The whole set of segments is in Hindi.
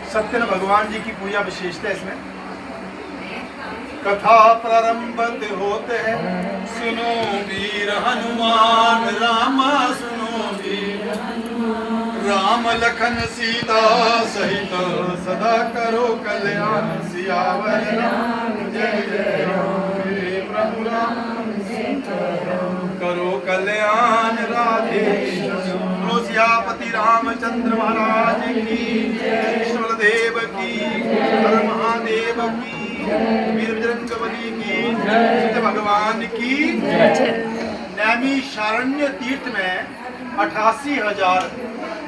सत्यन भगवान जी की पूजा विशेषता है इसमें। कथा प्रारंभ होते हैं, सुनो वीर हनुमान रामा, सुनो वीर राम लखन सीता सहित सदा करो कल्याण, सियावर राम जय जय राम, प्रभु राम करो कल्याण राधे। सियापति रामचंद्र महाराज की, कृष्ण बलदेव की, हर महादेव की, वीर बजरंग बली की, सत्य भगवान की। नैमिषारण्य तीर्थ में 88,000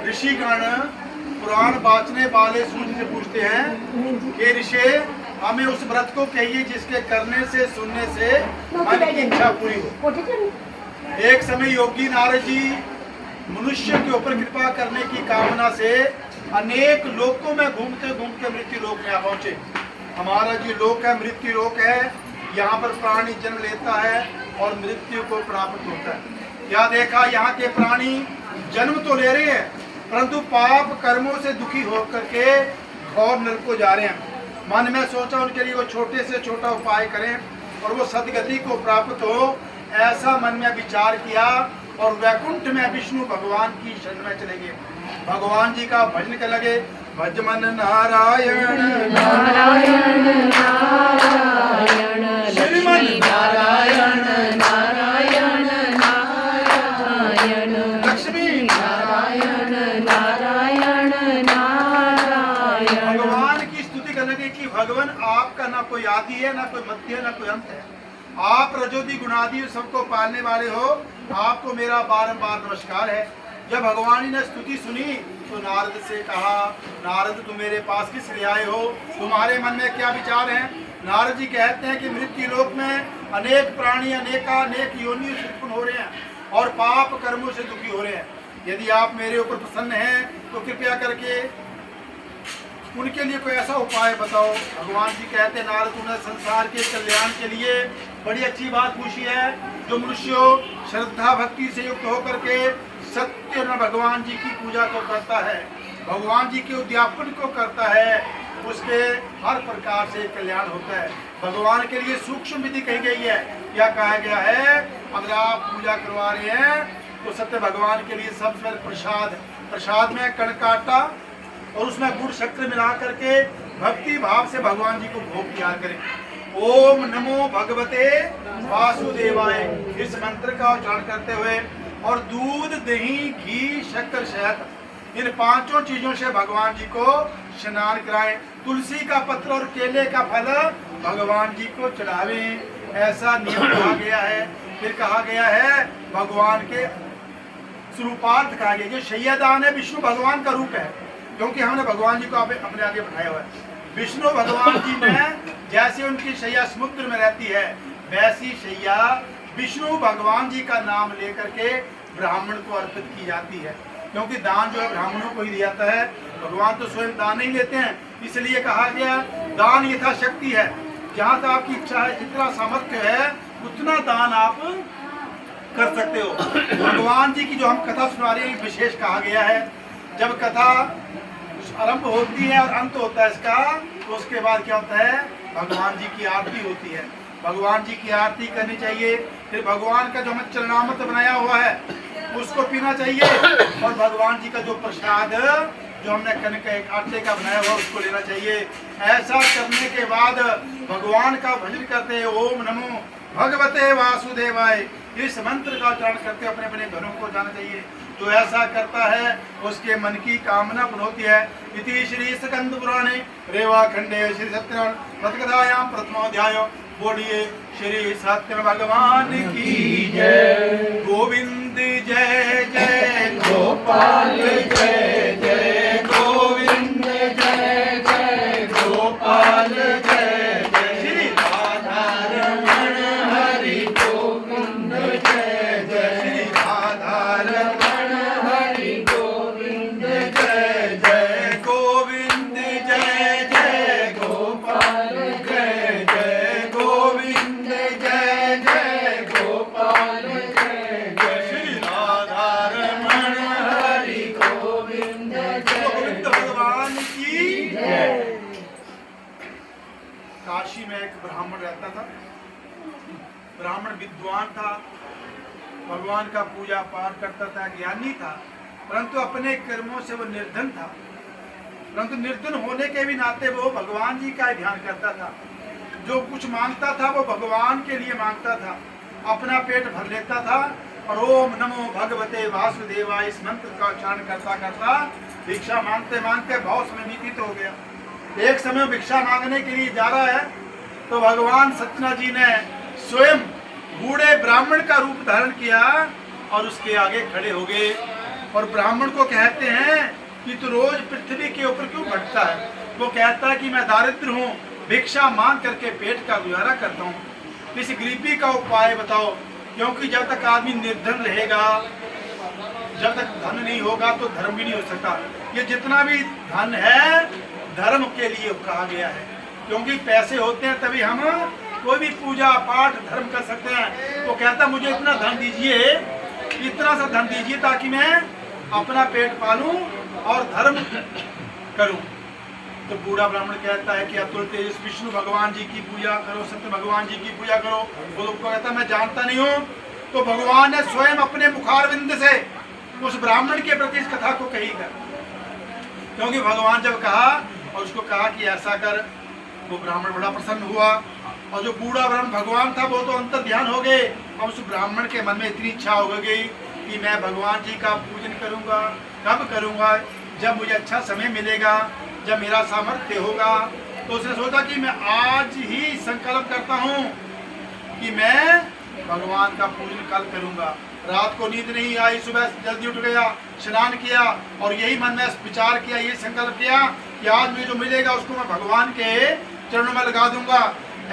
ऋषिगण पुराण बाँचने वाले सूर्य से पूछते हैं कि ऋषि हमें उस व्रत को कहिए जिसके करने से सुनने से मन की इच्छा पूरी हो। एक समय योगी नारद जी मनुष्य के ऊपर कृपा करने की कामना से अनेक लोकों में घूमते घूमते मृत्यु लोक में पहुंचे। हमारा जो लोक है मृत्यु लोक है, यहाँ पर प्राणी जन्म लेता है और मृत्यु को प्राप्त होता है। क्या देखा, यहाँ के प्राणी जन्म तो ले रहे हैं परंतु पाप कर्मों से दुखी होकर के घोर नरक को जा रहे हैं। मन में सोचा उनके लिए वो छोटे से छोटा उपाय करें और वो सदगति को प्राप्त हो, ऐसा मन में विचार किया और वैकुंठ में विष्णु भगवान की शरण में चले गए। भगवान जी का भजन कर लगे, भज मन नारायण नारायण नारायण, श्रीमन नारायण नारायण नारायण, लक्ष्मी नारायण नारायण नारायण। भगवान की स्तुति करने लगे कि भगवान आपका ना कोई आदि है, ना कोई मध्य है, ना कोई अंत है। आप रजोदी गुणादि सबको पालने वाले हो, आपको मेरा बारंबार नमस्कार है। जब भगवान ने स्तुति सुनी तो नारद से कहा, नारद तुम मेरे पास किस लिए आए हो, तुम्हारे मन में क्या विचार हैं? नारद जी कहते हैं कि मृत्यु लोक में अनेक प्राणी अनेक योनियों से उत्पन्न हो रहे हैं और पाप कर्मों से दुखी हो रहे हैं। यदि आप मेरे ऊपर प्रसन्न हैं तो कृपया करके उनके लिए कोई ऐसा उपाय बताओ। भगवान जी कहते हैं, नारद तुमने संसार के कल्याण के लिए बड़ी अच्छी बात पूछी है। जो मनुष्य श्रद्धा भक्ति से युक्त होकर के सत्य न भगवान जी की पूजा को करता है, भगवान जी के उद्यापन को करता है, उसके हर प्रकार से कल्याण होता है। भगवान के लिए सूक्ष्म विधि कही गई है। क्या कहा गया है? अगर आप पूजा करवा रहे हैं तो सत्य भगवान के लिए सबसे पहले प्रसाद में कणकाटा और उसमें गुड़ शक्कर मिला करके भक्ति भाव से भगवान जी को भोग तैयार करें। ओम नमो भगवते वासुदेवाय, इस मंत्र का उच्चारण करते हुए और दूध दही घी शक्कर शहद इन पांचों चीजों से भगवान जी को स्नान कराएं। तुलसी का पत्र और केले का फल भगवान जी को चढ़ावें, ऐसा नियम कहा गया है। फिर कहा गया है भगवान के स्वरूपार्थ कहा गया। जो शैय्यादान है विष्णु भगवान का रूप है, क्योंकि हमने भगवान जी को अपने आगे बैठाया हुआ है। विष्णु भगवान जी में जैसे उनकी शैया समुद्र में रहती है, वैसी शैया विष्णु भगवान जी का नाम लेकर के ब्राह्मण को अर्पित की जाती है। क्योंकि दान जो है ब्राह्मणों को ही दिया जाता है, भगवान तो स्वयं दान नहीं लेते हैं। इसलिए कहा गया दान यथाशक्ति है। जहाँ तक आपकी इच्छा है, जितना सामर्थ्य है उतना दान आप कर सकते हो। भगवान जी की जो हम कथा सुना रहे हैं विशेष कहा गया है। जब कथा आरंभ होती है और अंत होता है इसका, तो उसके बाद क्या होता है? भगवान जी की आरती होती है। भगवान जी की आरती करनी चाहिए। फिर भगवान का जो हमें चरणामृत बनाया हुआ है उसको पीना चाहिए और भगवान जी का जो प्रसाद जो हमने कनक एक आटे का बनाया हुआ उसको लेना चाहिए। ऐसा करने के बाद भगवान का भजन करते हैं, ओम नमो भगवते वासुदेवाय, इस मंत्र का उच्चारण करते अपने अपने घरों को जाना चाहिए। जो ऐसा करता है उसके मन की कामना पूर्ण होती है। इति श्री स्कंद पुराणे रेवा खंडे श्री सत्यनारायण व्रतकथायां प्रथमोऽध्यायो। बोलिए श्री सत्य भगवान की जय। गोविंद जय जय गोपाल जय जय, गोविंद जय जय गोपाल जय जय, श्री राधा रमण हरि गोविंद जय जय, श्री राधा रमण हरि गोविंद जय जय, गोविंद जय जय गोपाल जय जय, गोविंद जय जय गोपाल जय जय, श्री राधा रमण हरि गोविंद जय। गोविंद भगवान की जय। काशी में एक ब्राह्मण रहता था। ब्राह्मण विद्वान था, भगवान का पूजा पाठ करता था, ज्ञानी था, परंतु अपने कर्मों से वो निर्धन था। परंतु निर्धन होने के भी नाते वो भगवान जी का ध्यान करता था। जो कुछ मांगता था वो भगवान के लिए मांगता था, अपना पेट भर लेता था और ओम नमो भगवते वासुदेवाय इस मंत्र का उच्चारण करता करता भिक्षा मांगते मांगते बहुत समय व्यतीत हो गया। एक समय भिक्षा मांगने के लिए जा रहा है तो भगवान सत्यनारायण जी ने स्वयं बूढ़े ब्राह्मण का रूप धारण किया और उसके आगे खड़े हो गए और ब्राह्मण को कहते हैं कि तू रोज पृथ्वी के ऊपर क्यों भटकता है? वो कहता है कि मैं दारिद्र हूँ, भिक्षा मांग करके पेट का गुजारा करता हूँ, इस गरीबी का उपाय बताओ। क्योंकि जब तक आदमी निर्धन रहेगा, जब तक धन नहीं होगा तो धर्म भी नहीं हो सकता। ये जितना भी धन है धर्म के लिए कहा गया है, क्योंकि पैसे होते हैं तभी हम कोई भी पूजा पाठ धर्म कर सकते हैं। वो कहता मुझे इतना धन दीजिए, इतना सा धन दीजिए ताकि मैं अपना पेट पालूं और धर्म करूं। तो बूढ़ा ब्राह्मण कहता है कि अतुल तेज विष्णु भगवान जी की पूजा करो, सत्य भगवान जी की पूजा करो। वो लोग कहता मैं जानता नहीं हूँ। तो भगवान ने स्वयं अपने मुखारविंद से उस ब्राह्मण के प्रति इस कथा को कही कर, क्योंकि भगवान जब कहा और उसको कहा कि ऐसा कर, वो ब्राह्मण बड़ा प्रसन्न हुआ। और जो बूढ़ा ब्राह्मण भगवान था वो तो अंतर ध्यान हो गए। अब उस ब्राह्मण के मन में इतनी इच्छा हो गई कि मैं भगवान जी का पूजन करूंगा। कब करूंगा? जब मुझे अच्छा समय मिलेगा, जब मेरा सामर्थ्य होगा। तो उसने सोचा कि मैं आज ही संकल्प करता हूँ कि मैं भगवान का पूजन कल करूंगा। रात को नींद नहीं आई, सुबह जल्दी उठ गया, स्नान किया और यही मन में विचार किया, ये संकल्प किया कि आज मुझे जो मिलेगा उसको मैं भगवान के चरणों में लगा दूंगा।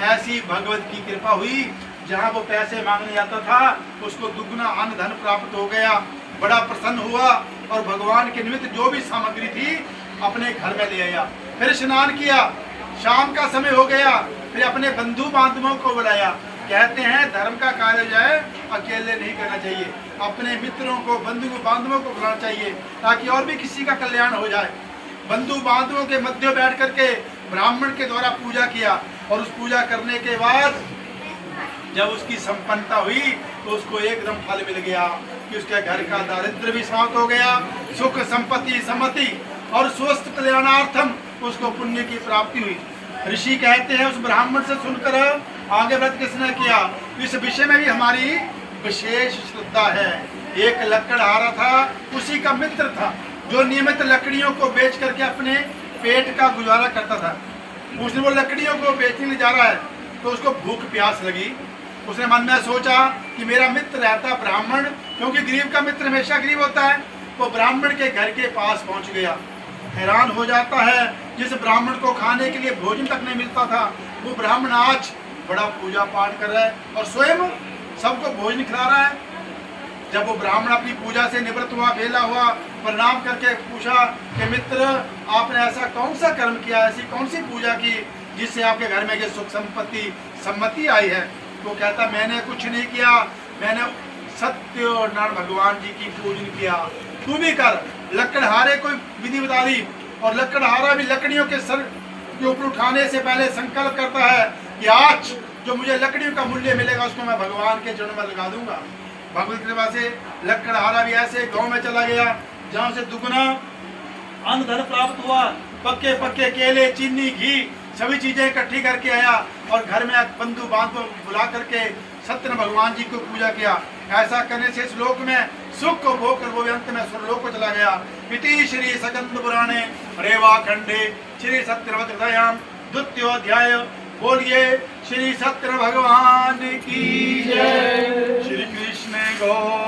ऐसी भगवत की कृपा हुई, जहाँ वो पैसे मांगने जाता था उसको दुगना अन्न धन प्राप्त हो गया। बड़ा प्रसन्न हुआ और भगवान के निमित्त जो भी सामग्री थी अपने घर में ले आया। फिर स्नान किया, शाम का समय हो गया, फिर अपने बंधु बांधवों को बुलाया। कहते हैं धर्म का कार्य जो है अकेले नहीं करना चाहिए, अपने मित्रों को बंधु बांधवों को बुलाना चाहिए ताकि और भी किसी का कल्याण हो जाए। बंधु बांधवों के मध्य बैठ करके ब्राह्मण के द्वारा पूजा किया और उस पूजा करने के बाद जब उसकी संपन्नता हुई तो उसको एकदम फल मिल गया कि उसके घर का दारिद्र्य भी समाप्त हो गया, सुख संपत्ति सम्मति और स्वस्थ कल्याणार्थम उसको पुण्य की प्राप्ति हुई। ऋषि कहते हैं उस ब्राह्मण से सुनकर आगे व्रत किसने किया। इस विषय में भी हमारी विशेष श्रद्धा है। एक लकड़हारा था, उसी का मित्र था जो नियमित लकड़ियों को बेच करके अपने पेट का गुजारा करता था। उसने वो लकड़ियों को बेचने जा रहा है तो उसको भूख प्यास लगी। उसने मन में सोचा कि मेरा मित्र रहता ब्राह्मण, क्योंकि गरीब का मित्र हमेशा गरीब होता है। वो ब्राह्मण के घर के पास पहुंच गया। हैरान हो जाता है, जिस ब्राह्मण को खाने के लिए भोजन तक नहीं मिलता था वो ब्राह्मण आज बड़ा पूजा पाठ कर रहा है और स्वयं सबको भोजन खिला रहा है। जब वो ब्राह्मण अपनी पूजा से निवृत्त हुआ, बेला हुआ, प्रणाम करके पूछा कि मित्र आपने ऐसा कौन सा कर्म किया, ऐसी कौन सी पूजा की जिससे आपके घर में ये सुख संपत्ति सम्मति आई है। तो कहता मैंने कुछ नहीं किया, मैंने सत्यनारायण भगवान जी की पूजन किया। तू भी कर। लकड़हारे को विधि बता दी और लकड़हारा भी लकड़ियों के सर के ऊपर उठाने से पहले संकल्प करता है कि आज जो मुझे लकड़ियों का मूल्य मिलेगा उसको मैं भगवान के चरणों में लगा दूंगा। भगवत कृपा से लकड़हारा भी ऐसे गांव में चला गया जहाँ से दुगना अन्न धन प्राप्त हुआ। पक्के पक्के केले, चीनी, घी सभी चीजें इकट्ठी करके आया और घर में बंधु बांधव बुला करके सत्यनारायण भगवान जी को पूजा किया। ऐसा करने से इस लोक में सुख को भोग कर वो अंत में स्वर्गलोक को चला गया। इति श्री सकंद पुराणे रेवा खंडे श्री सत्यनारायण हृदयाम द्वितीयोध्याय। बोलिए श्री सत्यनारायण भगवान की जय। श्री कृष्ण गौ